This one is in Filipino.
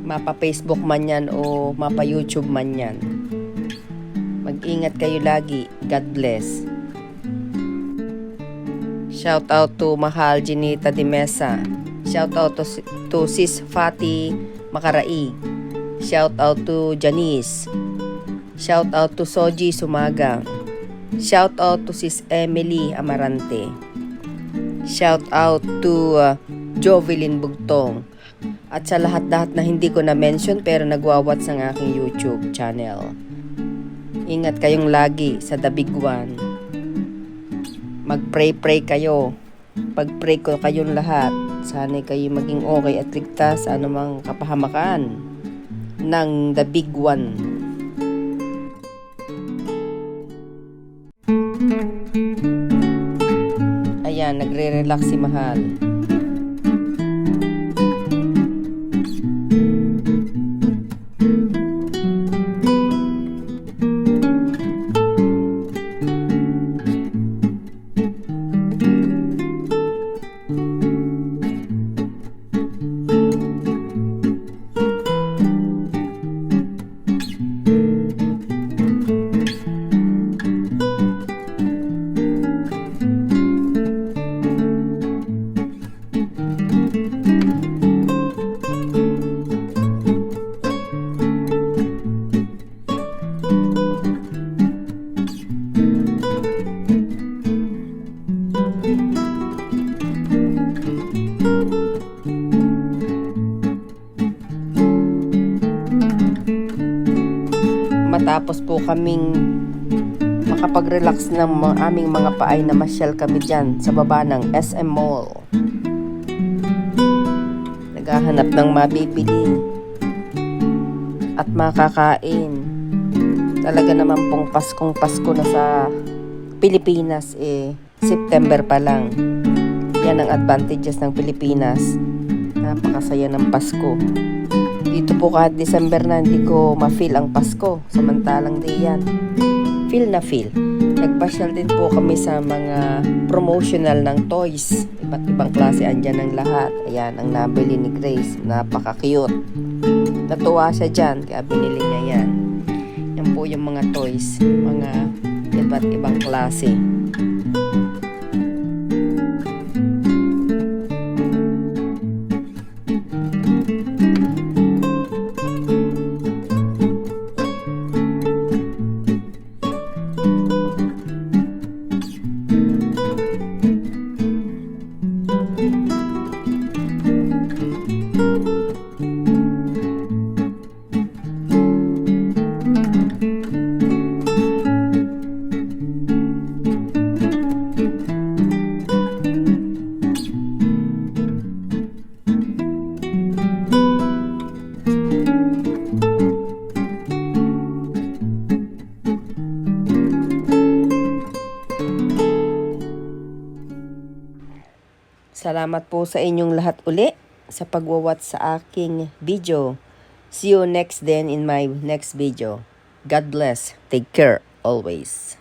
Mapa-Facebook man yan o mapa-YouTube man yan. Mag-ingat kayo lagi. God bless. Shout out to Mahal Ginita de Mesa. Shout out to Sis Fati Makaraig. Shout out to Janice. Shout out to Soji Sumagang. Shout out to Sis Emily Amarante. Shout out to Jovelyn Bugtong. At sa lahat-lahat na hindi ko na-mention pero nagwawats ng aking YouTube channel. Ingat kayong lagi sa The Big One. Mag-pray kayo. Pag-pray ko kayong lahat. Sana'y kayo maging okay at ligtas sa anumang kapahamakan ng The Big One. Ayan, nagre-relax si Mahal. Matapos po kaming makapag-relax ng aming mga paay na masyal kami dyan sa baba ng SM Mall. Naghahanap ng mabibili at makakain. Talaga naman pong Paskong Pasko na sa Pilipinas September pa lang. Yan ang advantages ng Pilipinas. Napakasaya ng Pasko. Dito po kahit December na hindi ko ma-feel ang Pasko. Samantalang diyan, feel na feel. Nagpasyal din po kami sa mga promotional ng toys. Iba't ibang klase andyan ng lahat. Ayan, ang nabili ni Grace. Napaka-cute. Natuwa siya dyan, kaya binili niya yan. Yan po yung mga toys. Mga iba't ibang klase. Salamat po sa inyong lahat uli sa pagwawatch sa aking video. See you next then in my next video. God bless. Take care always.